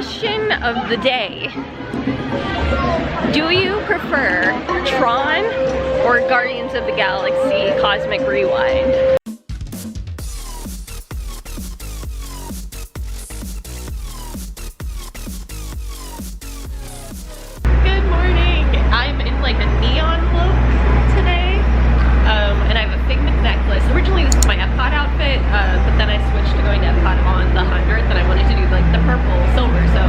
Question of the day. Do you prefer Tron or Guardians of the Galaxy Cosmic Rewind? Good morning. I'm in like a neon look today. And I have a Figment necklace. Originally this was my Epcot outfit, but then I switched to going to Epcot on the 100th and I wanted to do like the purple silver, so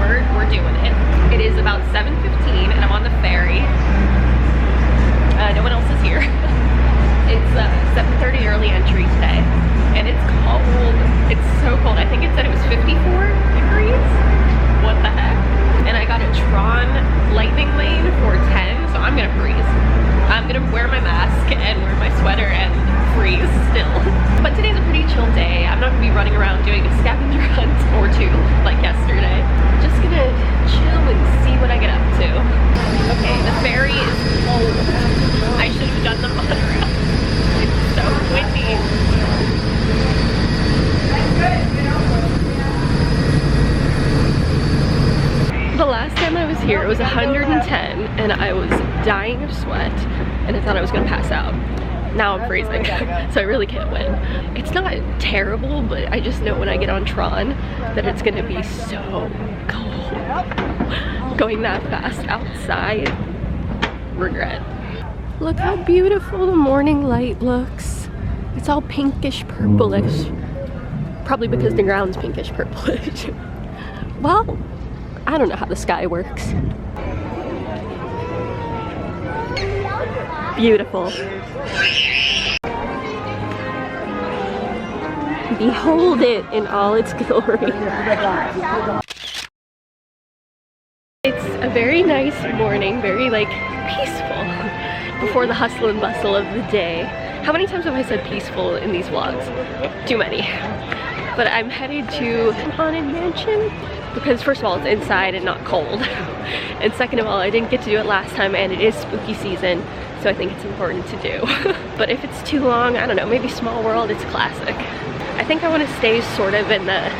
we're doing it. It is about 7:15 and I'm on the ferry. No one else is here. It's 7:30 early entry today and it's cold. It's so cold. I think it said it was 54 degrees. What the heck? And I got a Tron lightning lane for 10, so I'm gonna freeze. I'm gonna wear my mask and wear my sweater and freeze still. But today's a pretty chill day. I'm not gonna be running around doing a scavenger hunt or two like yesterday. Just gonna chill and see what I get up to. Okay, the ferry is cold. I should have done the monorail. It's so windy. The last time I was here, it was 110 and I was dying of sweat and I thought I was gonna pass out. Now I'm freezing, so I really can't win. It's not terrible, but I just know when I get on Tron that it's gonna be so cold. Going that fast outside, regret. Look how beautiful the morning light looks. It's all pinkish purplish. Probably because the ground's pinkish purplish. Well, I don't know how the sky works. Beautiful. Behold it in all its glory. It's a very nice morning, very like peaceful before the hustle and bustle of the day. How many times have I said peaceful in these vlogs? Too many. But I'm headed to Haunted Mansion because first of all it's inside and not cold, and second of all I didn't get to do it last time and it is spooky season, so I think it's important to do. But if it's too long, I don't know, maybe Small World, it's classic. I think I want to stay sort of in the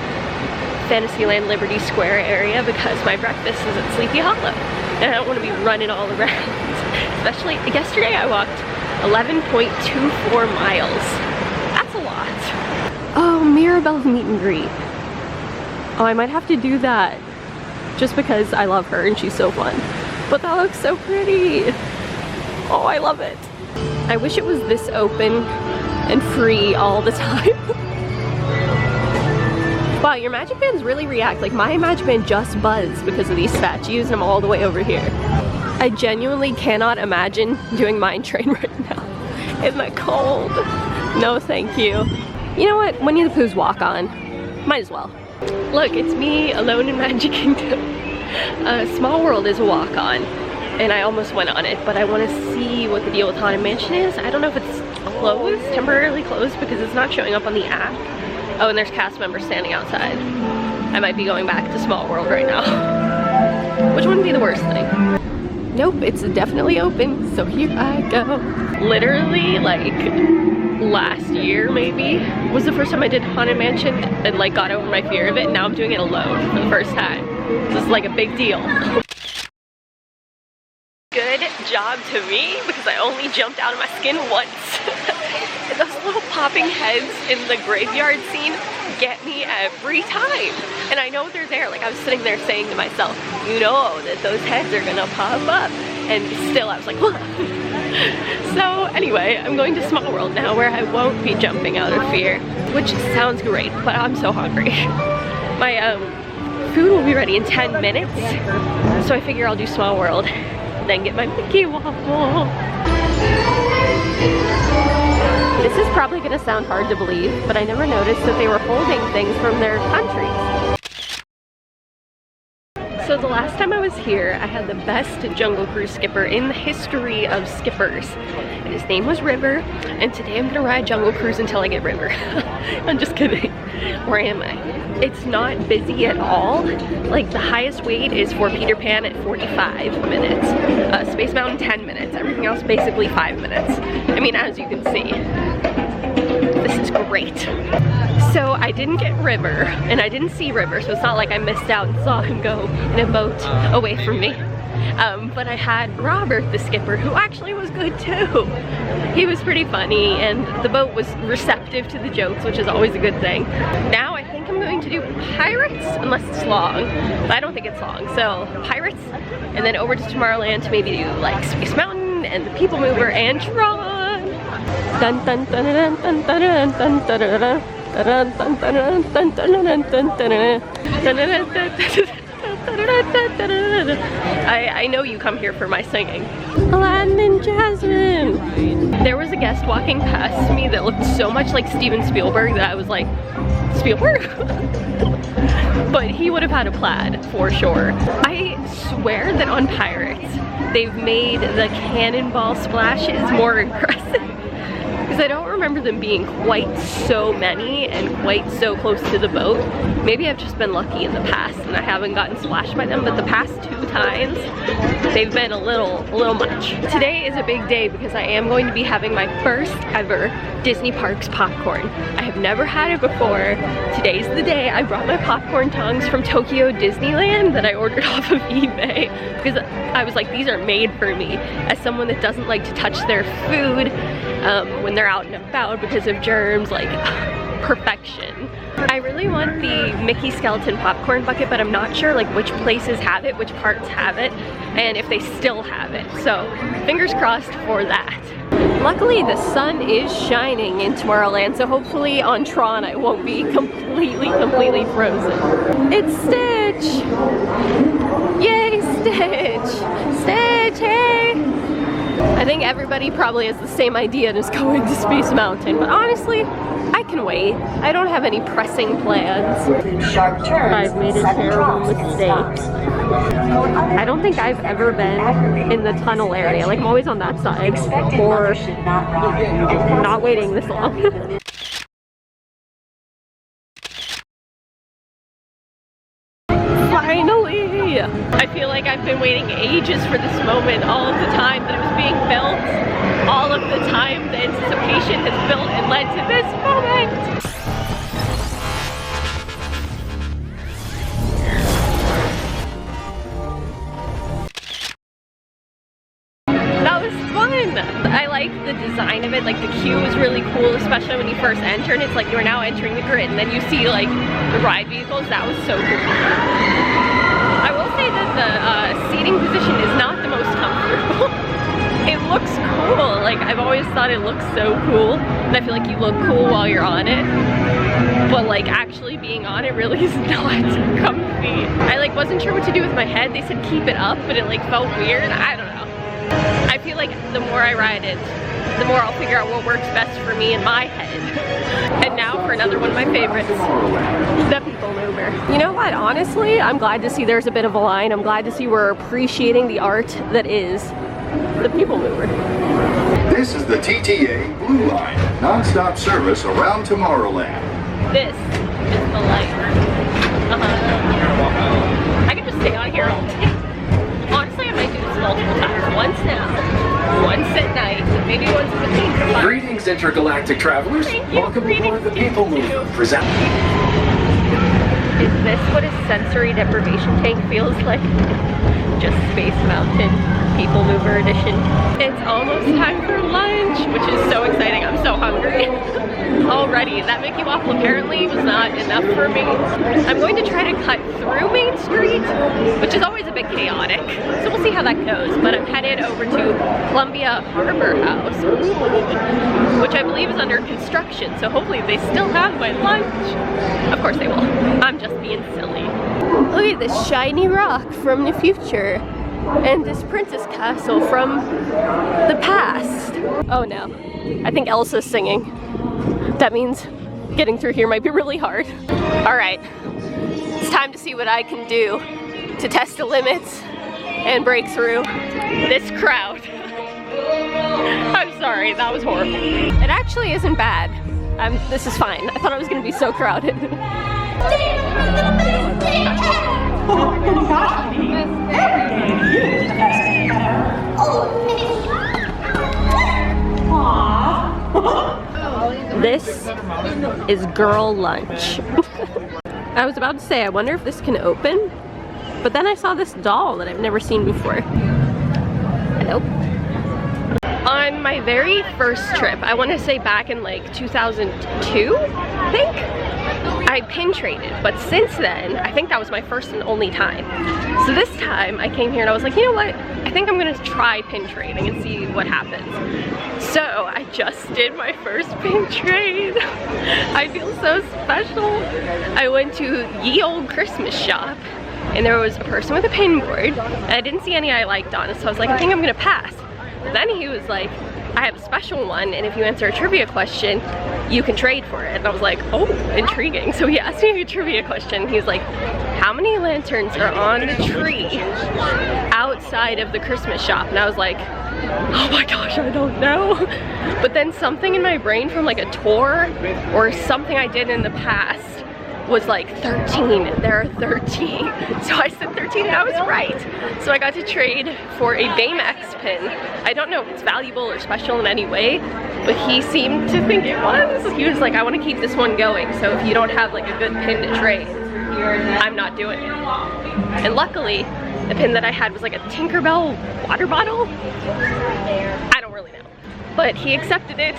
Fantasyland Liberty Square area because my breakfast is at Sleepy Hollow and I don't want to be running all around. Especially yesterday I walked 11.24 miles. That's a lot. Oh, Mirabelle's meet and greet. Oh, I might have to do that just because I love her and she's so fun. But that looks so pretty. Oh, I love it. I wish it was this open and free all the time. Wow, your Magic Bands really react. Like my Magic Band just buzzed because of these statues and I'm all the way over here. I genuinely cannot imagine doing Mine Train right now in the cold. No, thank you. You know what? Winnie the Pooh's walk on. Might as well. Look, it's me alone in Magic Kingdom. Small World is a walk on and I almost went on it, but I want to see what the deal with Haunted Mansion is. I don't know if it's closed, temporarily closed, because it's not showing up on the app. Oh, and there's cast members standing outside. I might be going back to Small World right now. Which wouldn't be the worst thing. Nope, it's definitely open, so here I go. Literally, like, last year maybe was the first time I did Haunted Mansion and like got over my fear of it, and now I'm doing it alone for the first time. This is like a big deal. Good job to me because I only jumped out of my skin once. Those little popping heads in the graveyard scene get me every time. And I know they're there. Like I was sitting there saying to myself, you know that those heads are gonna pop up. And still I was like, what? So anyway, I'm going to Small World now where I won't be jumping out of fear, which sounds great, but I'm so hungry. My food will be ready in 10 minutes, so I figure I'll do Small World, then get my Mickey waffle. This is probably gonna sound hard to believe, but I never noticed that they were holding things from their countries. So the last time I was here, I had the best Jungle Cruise skipper in the history of skippers. And his name was River, and today I'm gonna ride Jungle Cruise until I get River. I'm just kidding. Where am I? It's not busy at all. Like the highest wait is for Peter Pan at 45 minutes. Space Mountain 10 minutes. Everything else basically 5 minutes. I mean, as you can see. This is great. So I didn't get River, and I didn't see River, so it's not like I missed out and saw him go in a boat away from me. But I had Robert, the skipper, who actually was good too. He was pretty funny, and the boat was receptive to the jokes, which is always a good thing. Now I think I'm going to do Pirates, unless it's long, but I don't think it's long. So Pirates, and then over to Tomorrowland to maybe do like Space Mountain and the People Mover and Tron. Dun dun dun dun dun dun dun dun dun dun. I know you come here for my singing. Aladdin and Jasmine. There was a guest walking past me that looked so much like Steven Spielberg that I was like, Spielberg? But he would have had a plaid for sure. I swear that on Pirates, they've made the cannonball splashes more aggressive. Because I don't remember them being quite so many and quite so close to the boat. Maybe I've just been lucky in the past and I haven't gotten splashed by them, but the past 2 times, they've been a little much. Today is a big day because I am going to be having my first ever Disney Parks popcorn. I have never had it before. Today's the day. I brought my popcorn tongs from Tokyo Disneyland that I ordered off of eBay because I was like, these are made for me as someone that doesn't like to touch their food when they're out and about because of germs, like perfection. I really want the Mickey skeleton popcorn bucket, but I'm not sure like which places have it, which parts have it, and if they still have it. So fingers crossed for that. Luckily the sun is shining in Tomorrowland, so hopefully on Tron I won't be completely frozen. It's Stitch! Yay, Stitch! Stitch, hey! I think everybody probably has the same idea and is going to Space Mountain, but honestly, I can wait. I don't have any pressing plans. Sharp turns, I've made a terrible mistake. I don't think I've ever been in the tunnel area. Like, I'm always on that side, or not waiting this long. Finally! I feel like I've been waiting ages for this moment, all of the time that it was being built, all of the time the anticipation has built and led to this moment! That was fun! I like the design of it, like the queue is really cool, especially when you first enter and it's like you're now entering the grid and then you see like the ride vehicles. That was so cool. I will say that the seating position is not the most comfortable. It looks cool, like I've always thought it looks so cool, and I feel like you look cool while you're on it, but like actually being on it really is not comfy. I like wasn't sure what to do with my head. They said keep it up, but it like felt weird. I don't know. I feel like the more I ride it, the more I'll figure out what works best for me in my head. And now for another one of my favorites, the People Mover. You know what, honestly, I'm glad to see there's a bit of a line. I'm glad to see we're appreciating the art that is the People Mover. This is the TTA Blue Line, non-stop service around Tomorrowland. This is the light. I could just stay on here all day. Honestly, I might do this multiple times. Once now, once at night, maybe once in between for fun. Greetings, intergalactic travelers. Welcome aboard the People Mover. Present. Is this what a sensory deprivation tank feels like? Just Space Mountain People Mover edition. It's almost time for lunch, which is so exciting. I'm so hungry already. That Mickey Waffle apparently was not enough for me. I'm going to try to cut through Main Street, which is always a bit chaotic. So we'll see how that goes. But I'm headed over to Columbia Harbor House, which I believe is under construction. So hopefully they still have my lunch. Of course they will. I'm just being silly. Look at this shiny rock from the future and this princess castle from the past. Oh no, I think Elsa's singing. That means getting through here might be really hard. All right, it's time to see what I can do to test the limits and break through this crowd. I'm sorry, that was horrible. It actually isn't bad. This is fine. I thought it was gonna be so crowded. This is girl lunch. I was about to say, I wonder if this can open, but then I saw this doll that I've never seen before. Hello? On my very first trip, I want to say back in like 2002, I think, I pin traded, but since then, I think that was my first and only time. So this time, I came here and I was like, you know what? I think I'm gonna try pin trading and see what happens. So I just did my first pin trade. I feel so special. I went to ye old Christmas shop and there was a person with a pin board and I didn't see any I liked on it, so I was like, I think I'm gonna pass. But then he was like, I have a special one, and if you answer a trivia question, you can trade for it. And I was like, oh, intriguing. So he asked me a trivia question. He's like, how many lanterns are on the tree outside of the Christmas shop? And I was like, oh my gosh, I don't know. But then something in my brain from like a tour or something I did in the past was like 13. There are 13. So I said 13 and I was right. So I got to trade for a Baymax pin. I don't know if it's valuable or special in any way, but he seemed to think it was. He was like, I want to keep this one going, so if you don't have like a good pin to trade, I'm not doing it. And luckily, the pin that I had was like a Tinkerbell water bottle. I don't really know. But he accepted it,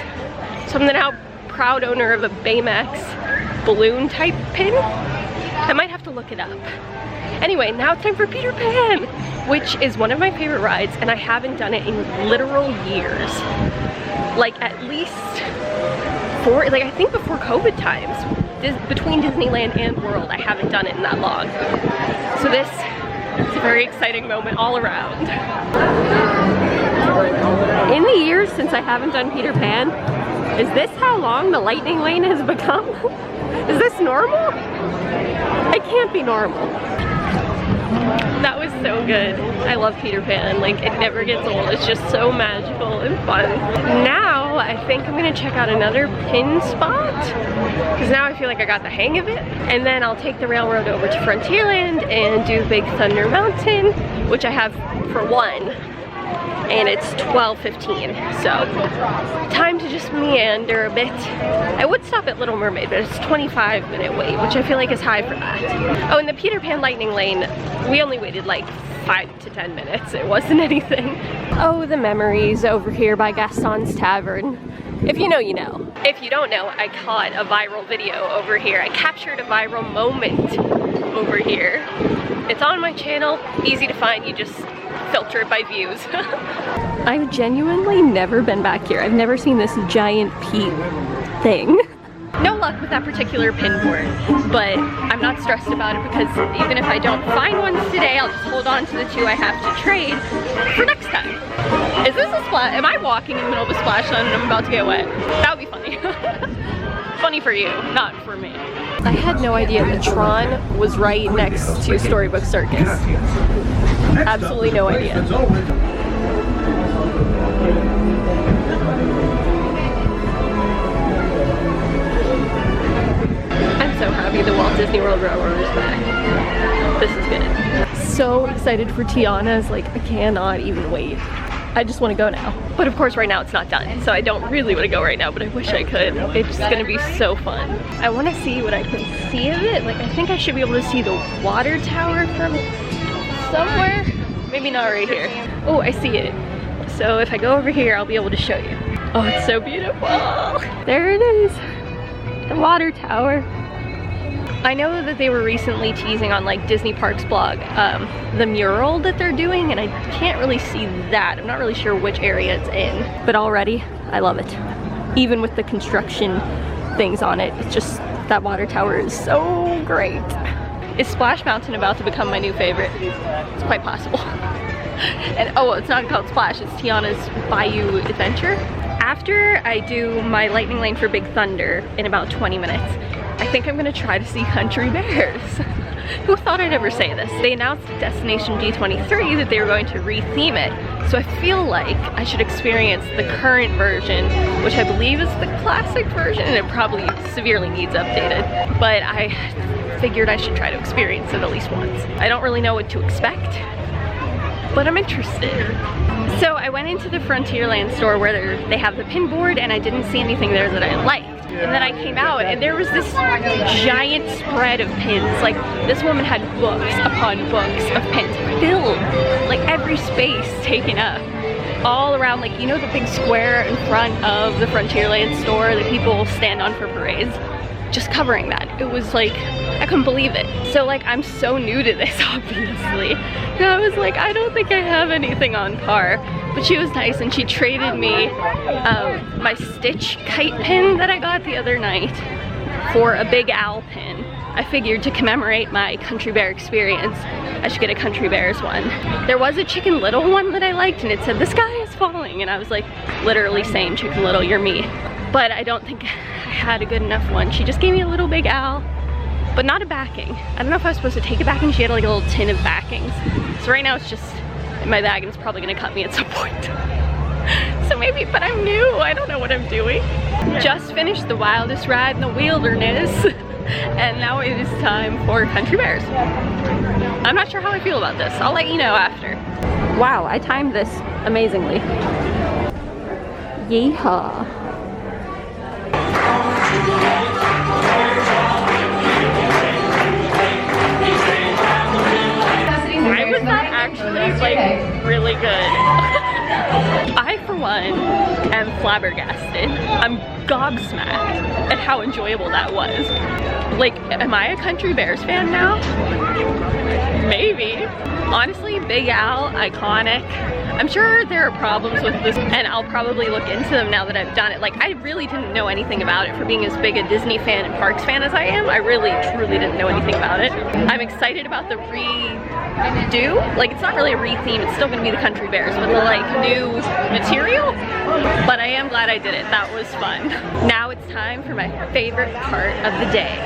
so I'm the now proud owner of a Baymax balloon type pin. I might have to look it up. Anyway, now it's time for Peter Pan, which is one of my favorite rides, and I haven't done it in literal years. Like at least I think before COVID times, between Disneyland and World, I haven't done it in that long. So this is a very exciting moment all around. In the years since I haven't done Peter Pan, is this how long the lightning lane has become? Is this normal? It can't be normal. That was so good. I love Peter Pan. Like, it never gets old. It's just so magical and fun. Now, I think I'm gonna check out another pin spot, because now I feel like I got the hang of it. And then I'll take the railroad over to Frontierland and do Big Thunder Mountain, which I have for one. And it's 12:15, so time to just meander a bit. I would stop at Little Mermaid, but it's a 25-minute wait, which I feel like is high for that. Oh, in the Peter Pan Lightning Lane, we only waited like 5 to 10 minutes. It wasn't anything. Oh, the memories over here by Gaston's Tavern. If you know, you know. If you don't know, I caught a viral video over here. I captured a viral moment over here. It's on my channel, easy to find. You just filter it by views. I've genuinely never been back here. I've never seen this giant peep thing. No luck with that particular pin board, but I'm not stressed about it because even if I don't find one today, I'll just hold on to the two I have to trade for next time. Is this a splash? Am I walking in the middle of a splash zone and I'm about to get wet? That would be funny. Funny for you, not for me. I had no idea that Tron was right next to Storybook Circus. Absolutely no idea. I'm so happy the Walt Disney World Railroad is back. This is good. So excited for Tiana's, like I cannot even wait. I just want to go now. But of course right now it's not done, so I don't really want to go right now, but I wish I could. It's gonna be so fun. I want to see what I can see of it. Like I think I should be able to see the water tower from somewhere. Maybe not right here. Oh, I see it. So if I go over here, I'll be able to show you. Oh, it's so beautiful. There it is. The water tower. I know that they were recently teasing on like Disney Parks blog the mural that they're doing, and I can't really see that. I'm not really sure which area it's in, but already I love it. Even with the construction things on it, it's just, that water tower is so great. Is Splash Mountain about to become my new favorite? It's quite possible. And oh, it's not called Splash, it's Tiana's Bayou Adventure. After I do my lightning lane for Big Thunder in about 20 minutes, I think I'm gonna try to see Country Bears. Who thought I'd ever say this? They announced at Destination D23 that they were going to re-theme it, so I feel like I should experience the current version, which I believe is the classic version, and it probably severely needs updated. But I figured I should try to experience it at least once. I don't really know what to expect, but I'm interested. So I went into the Frontierland store where they have the pin board, and I didn't see anything there that I liked. And then I came out and there was this giant spread of pins. Like, this woman had books upon books of pins filled, like every space taken up. All around, like, you know, the big square in front of the Frontierland store that people stand on for parades? Just covering that. It was like, I couldn't believe it. So like, I'm so new to this, obviously. And I was like, I don't think I have anything on par. But she was nice and she traded me my Stitch kite pin that I got the other night for a Big Al pin. I figured to commemorate my Country Bear experience, I should get a Country Bears one. There was a Chicken Little one that I liked and it said, "The sky is falling." And I was like, literally same, Chicken Little, you're me. But I don't think I had a good enough one. She just gave me a little Big Al, but not a backing. I don't know if I was supposed to take a backing. She had like a little tin of backings. So right now it's just in my bag and it's probably gonna cut me at some point. So maybe, but I'm new. I don't know what I'm doing. Just finished the wildest ride in the wilderness. And now it is time for Country Bears. I'm not sure how I feel about this. I'll let you know after. Wow, I timed this amazingly. Yeehaw. Why was that actually like really good? I, for one, am flabbergasted. I'm gobsmacked at how enjoyable that was. Like, am I a Country Bears fan now? Maybe. Honestly, Big Al, iconic. I'm sure there are problems with this and I'll probably look into them now that I've done it. Like, I really didn't know anything about it for being as big a Disney fan and parks fan as I am. I really, truly didn't know anything about it. I'm excited about the redo. Like, it's not really a re-theme, it's still gonna be the Country Bears with the like new material. But I am glad I did it, that was fun. Now it's time for my favorite part of the day.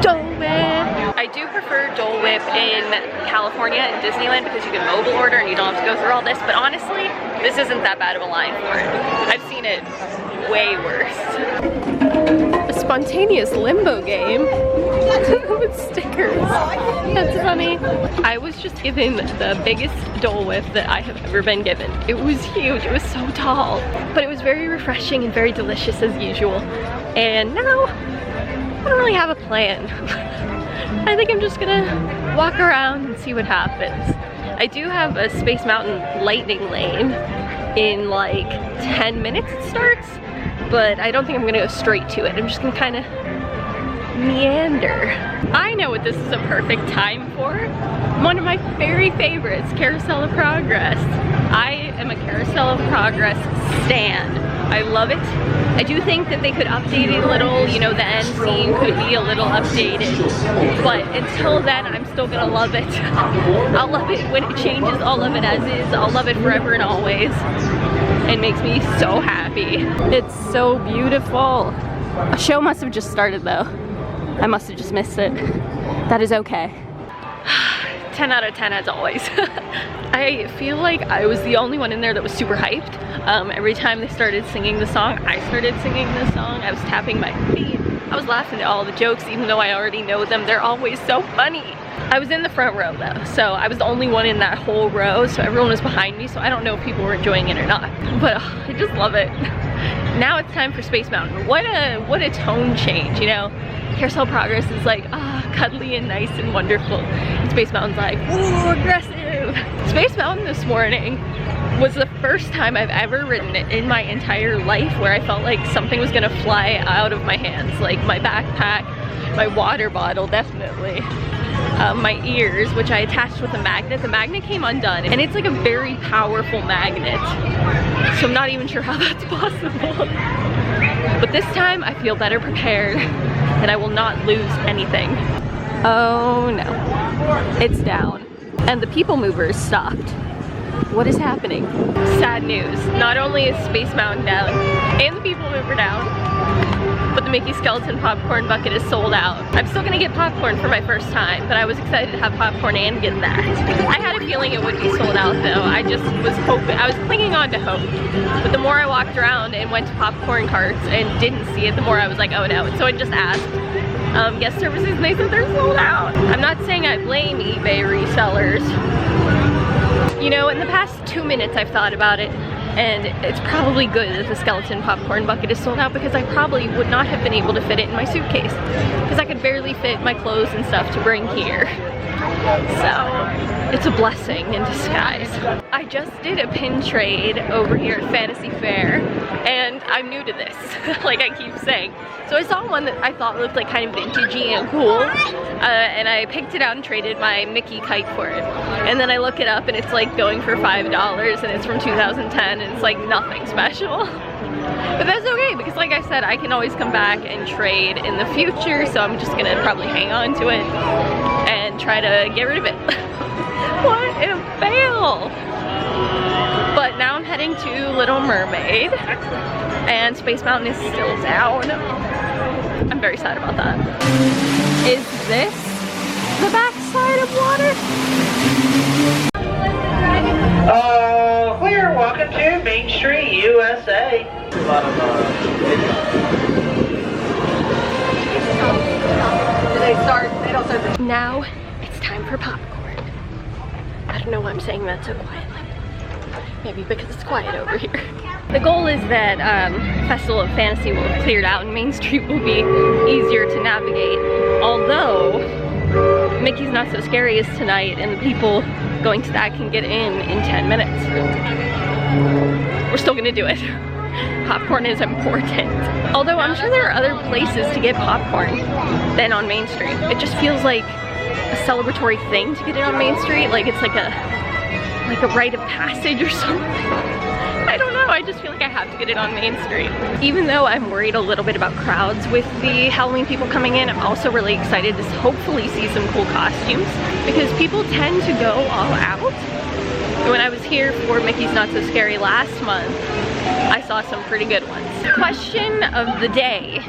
Dole Whip! I do prefer Dole Whip in California and Disneyland because you can mobile order and you don't have to go through all this, but honestly, this isn't that bad of a line for it. I've seen it way worse. A spontaneous limbo game with stickers. That's funny. I was just given the biggest Dole Whip that I have ever been given. It was huge, it was so tall, but it was very refreshing and very delicious as usual. And now, I don't really have a plan. I think I'm just gonna walk around and see what happens. I do have a Space Mountain lightning lane in like 10 minutes it starts, but I don't think I'm gonna go straight to it. I'm just gonna kind of meander. I know what this is a perfect time for. One of my very favorites, Carousel of Progress. I am a Carousel of Progress stan. I love it. I do think that they could update it a little, you know, the end scene could be a little updated. But until then, I'm still gonna love it. I'll love it when it changes, I'll love it as is. I'll love it forever and always. It makes me so happy. It's so beautiful. A show must have just started though. I must have just missed it. That is okay. 10 out of 10 as always. I feel like I was the only one in there that was super hyped. Every time they started singing the song, I started singing the song. I was tapping my feet. I was laughing at all the jokes even though I already know them. They're always so funny. I was in the front row though, so I was the only one in that whole row, so everyone was behind me, so I don't know if people were enjoying it or not. But I just love it. Now it's time for Space Mountain. What a tone change, you know? Carousel Progress is like, cuddly and nice and wonderful. And Space Mountain's like, ooh, aggressive. Space Mountain this morning was the first time I've ever ridden it in my entire life where I felt like something was gonna fly out of my hands. Like my backpack, my water bottle, definitely. My ears, which I attached with a magnet. The magnet came undone, and it's like a very powerful magnet. So I'm not even sure how that's possible. But this time I feel better prepared, and I will not lose anything. Oh no, it's down. And the people movers stopped. What is happening? Sad news. Not only is Space Mountain down, and the people mover down, but the Mickey Skeleton popcorn bucket is sold out. I'm still gonna get popcorn for my first time, but I was excited to have popcorn and get that. I had a feeling it would be sold out though. I just was hoping, I was clinging on to hope. But the more I walked around and went to popcorn carts and didn't see it, the more I was like, oh no. And so I just asked guest services and they said they're sold out. I'm not saying I blame eBay resellers. You know, in the past 2 minutes I've thought about it, and it's probably good that the skeleton popcorn bucket is sold out because I probably would not have been able to fit it in my suitcase because I could barely fit my clothes and stuff to bring here. So it's a blessing in disguise. I just did a pin trade over here at Fantasy Fair, and I'm new to this, like I keep saying. So I saw one that I thought looked like kind of vintagey and cool, and I picked it out and traded my Mickey kite for it. And then I look it up and it's like going for $5 and it's from 2010 and it's like nothing special. But that's okay because like I said, I can always come back and trade in the future, so I'm just gonna probably hang on to it and try to get rid of it. What a fail! But now I'm heading to Little Mermaid and Space Mountain is still down. I'm very sad about that. Is this the backside of water? Clear, welcome to Main Street, USA. Now it's time for popcorn. I don't know why I'm saying that so quietly. Maybe because it's quiet over here. The goal is that Festival of Fantasy will have cleared out and Main Street will be easier to navigate. Although Mickey's Not So Scary is tonight and the people going to that can get in 10 minutes. We're still gonna do it. Popcorn is important. Although I'm sure there are other places to get popcorn than on Main Street. It just feels like a celebratory thing to get it on Main Street. Like it's like a rite of passage or something. I don't know, I just feel like I have to get it on Main Street. Even though I'm worried a little bit about crowds with the Halloween people coming in, I'm also really excited to hopefully see some cool costumes because people tend to go all out. When I was here for Mickey's Not So Scary last month, I saw some pretty good ones. Question of the day.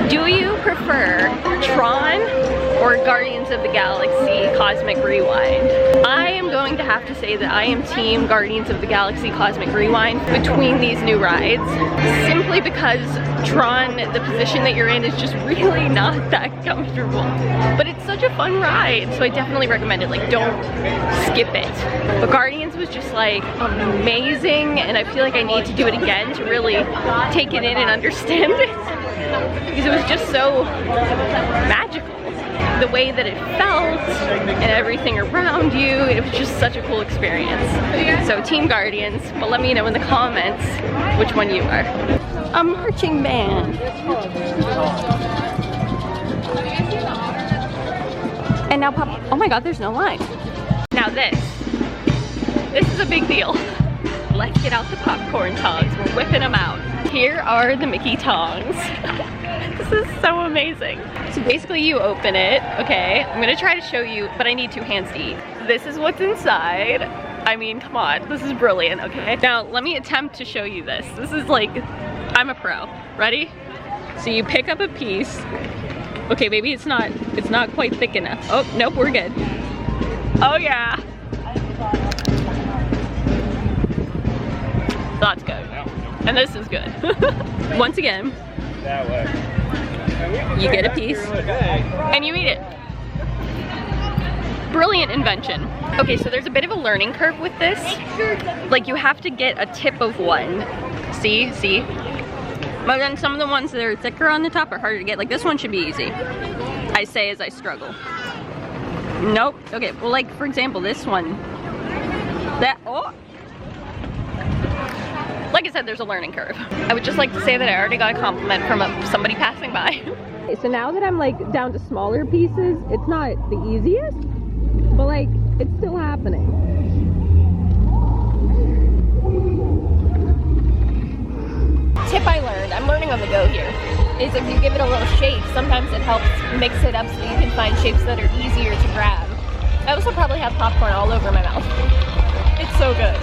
Do you prefer Tron or Guardians of the Galaxy Cosmic Rewind? I am going to have to say that I am team Guardians of the Galaxy Cosmic Rewind between these new rides, simply because Tron, the position that you're in is just really not that comfortable. But it's such a fun ride, so I definitely recommend it. Like, don't skip it. But Guardians was just like amazing, and I feel like I need to do it again to really take it in and understand it. Because it was just so magical. The way that it felt and everything around you, it was just such a cool experience. So Team Guardians, but let me know in the comments which one you are. A marching band. And now pop, oh my god, there's no line. Now this is a big deal. Let's get out the popcorn tongs, we're whipping them out. Here are the Mickey tongs. This is so amazing. So basically you open it, okay? I'm gonna try to show you, but I need two hands to eat. This is what's inside. I mean, come on, this is brilliant, okay? Now, let me attempt to show you this. This is like, I'm a pro. Ready? So you pick up a piece. Okay, maybe it's not quite thick enough. Oh, nope, we're good. Oh yeah. That's good. And this is good. Once again, you get a piece and you eat it. Brilliant invention. Okay, so there's a bit of a learning curve with this. Like, you have to get a tip of one. See? But then some of the ones that are thicker on the top are harder to get. Like, this one should be easy. I say as I struggle. Nope. Okay, well, like, for example, this one. Oh! Like I said, there's a learning curve. I would just like to say that I already got a compliment from somebody passing by. Okay, so now that I'm like down to smaller pieces, it's not the easiest, but like, it's still happening. Tip I learned, I'm learning on the go here, is if you give it a little shape, sometimes it helps mix it up so you can find shapes that are easier to grab. I also probably have popcorn all over my mouth. It's so good.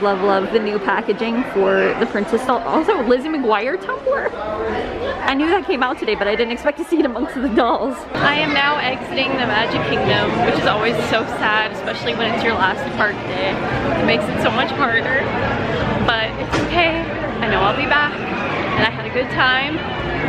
Love the new packaging for the Princess Doll. Also, Lizzie McGuire tumbler. I knew that came out today, but I didn't expect to see it amongst the dolls. I am now exiting the Magic Kingdom, which is always so sad, especially when it's your last park day. It makes it so much harder. but it's okay. I know I'll be back, and I had a good time,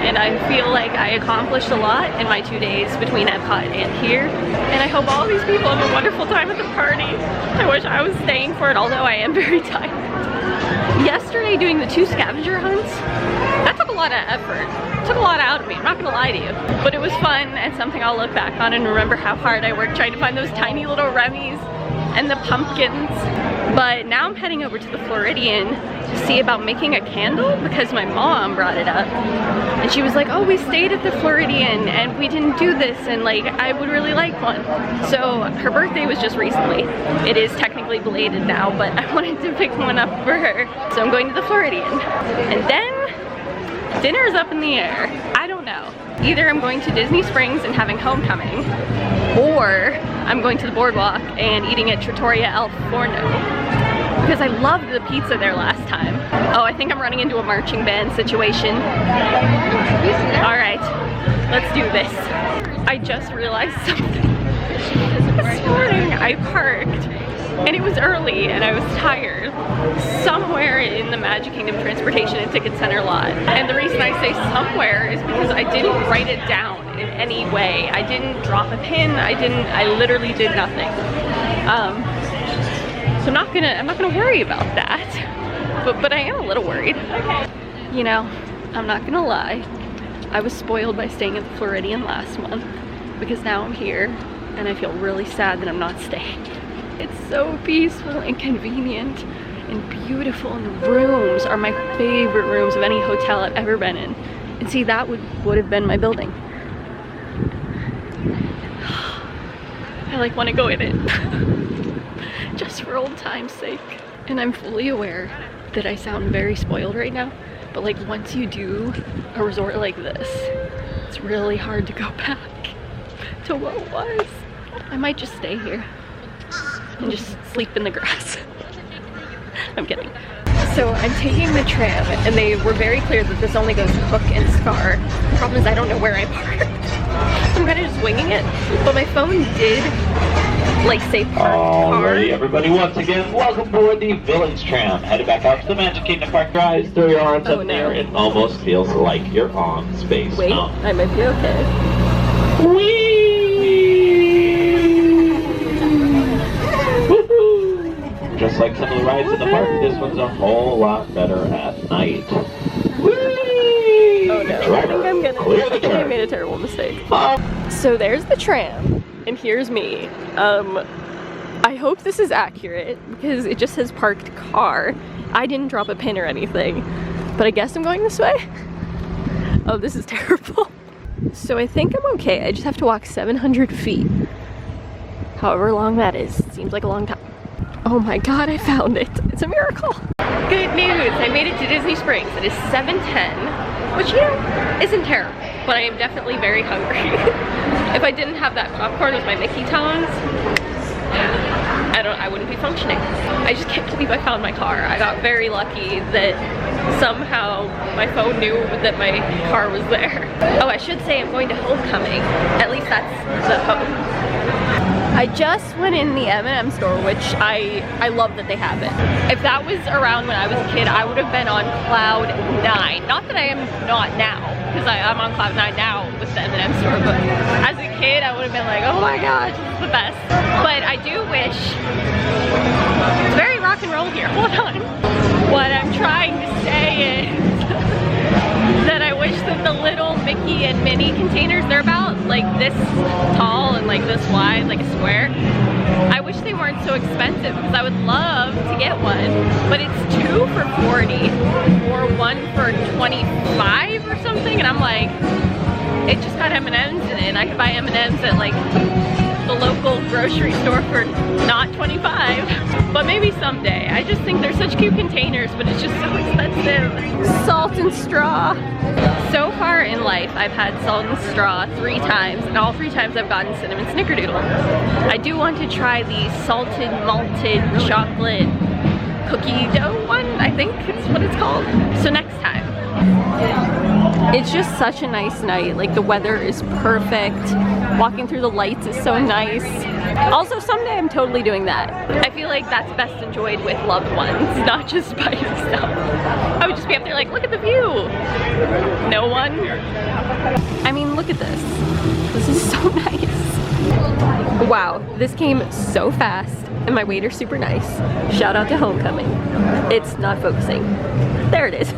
and I feel like I accomplished a lot in my 2 days between Epcot and here, and I hope all these people have a wonderful time at the party. I wish I was staying for it, although I am very tired. Yesterday doing the 2 scavenger hunts, that took a lot of effort. It took a lot out of me, I'm not gonna lie to you. But it was fun and something I'll look back on and remember how hard I worked trying to find those tiny little Remy's and the pumpkins. But now I'm heading over to the Floridian to see about making a candle because my mom brought it up. And she was like, oh, we stayed at the Floridian and we didn't do this, and like, I would really like one. So her birthday was just recently. It is technically belated now, but I wanted to pick one up for her. So I'm going to the Floridian. And then dinner's up in the air. I don't know. Either I'm going to Disney Springs and having homecoming, or I'm going to the boardwalk and eating at Trattoria al Forno, because I loved the pizza there last time. Oh, I think I'm running into a marching band situation. All right, let's do this. I just realized something. This morning I parked, and it was early and I was tired, somewhere in the Magic Kingdom Transportation and Ticket Center lot. And the reason I say somewhere is because I didn't write it down in any way. I didn't drop a pin, I literally did nothing. So I'm not gonna worry about that. But I am a little worried. You know, I'm not gonna lie. I was spoiled by staying at the Floridian last month, because now I'm here and I feel really sad that I'm not staying. It's so peaceful and convenient and beautiful, and the rooms are my favorite rooms of any hotel I've ever been in. And see, that would have been my building. I like want to go in it just for old time's sake. And I'm fully aware that I sound very spoiled right now, but like, once you do a resort like this, it's really hard to go back to what it was. I might just stay here and just sleep in the grass. I'm kidding. So I'm taking the tram, and they were very clear that this only goes to Hook and Scar. The problem is I don't know where I parked. I'm kind of just winging it, but my phone did like say parked car. Alrighty, everybody, once again, welcome aboard the Villains Tram. Headed back out to the Magic Kingdom Park. Guys, throw your arms up in the air. It almost feels like you're on Space Mountain. I might be okay. Whee! Just like some of the rides in the park, this one's a whole lot better at night. Whee! Oh no, Driver, I think clear the I made a terrible mistake. So there's the tram, and here's me. I hope this is accurate, because it just says parked car. I didn't drop a pin or anything, but I guess I'm going this way. Oh, this is terrible. So I think I'm okay. I just have to walk 700 feet. However long that is. Seems like a long time. Oh my god, I found it. It's a miracle. Good news, I made it to Disney Springs. It is 7:10, which, you know, isn't terrible, but I am definitely very hungry. If I didn't have that popcorn with my Mickey tones, I wouldn't be functioning. I just can't believe I found my car. I got very lucky that somehow my phone knew that my car was there. Oh, I should say I'm going to Homecoming. At least that's the hope. I just went in the M&M store, which I love that they have it. If that was around when I was a kid, I would have been on cloud 9. Not that I am not now, because I'm on cloud 9 now with the M&M store, but as a kid, I would have been like, oh my gosh, this is the best. But I do wish, it's very rock and roll here, hold on. What I'm trying to say is that I wish that the little Mickey and Minnie containers, they're about like this tall and like this wide, like a square. I wish they weren't so expensive, because I would love to get one, but it's 2 for $40 or 1 for $25 or something, and I'm like, it just got M&Ms in it, and I could buy M&Ms at like the local grocery store for not $25, but maybe someday. I just think they're such cute containers, but it's just so expensive. Salt and straw. So far in life, I've had salt and straw 3 times, and all 3 times I've gotten cinnamon snickerdoodle. I do want to try the salted malted chocolate cookie dough one, I think it's what it's called. So next time, It's just such a nice night. Like, the weather is perfect. Walking through the lights is so nice. Also, someday I'm totally doing that. I feel like that's best enjoyed with loved ones, not just by yourself. I would just be up there like, look at the view. No one. I mean, look at this. This is so nice. Wow, this came so fast, and my waiter's super nice. Shout out to Homecoming. It's not focusing. There it is.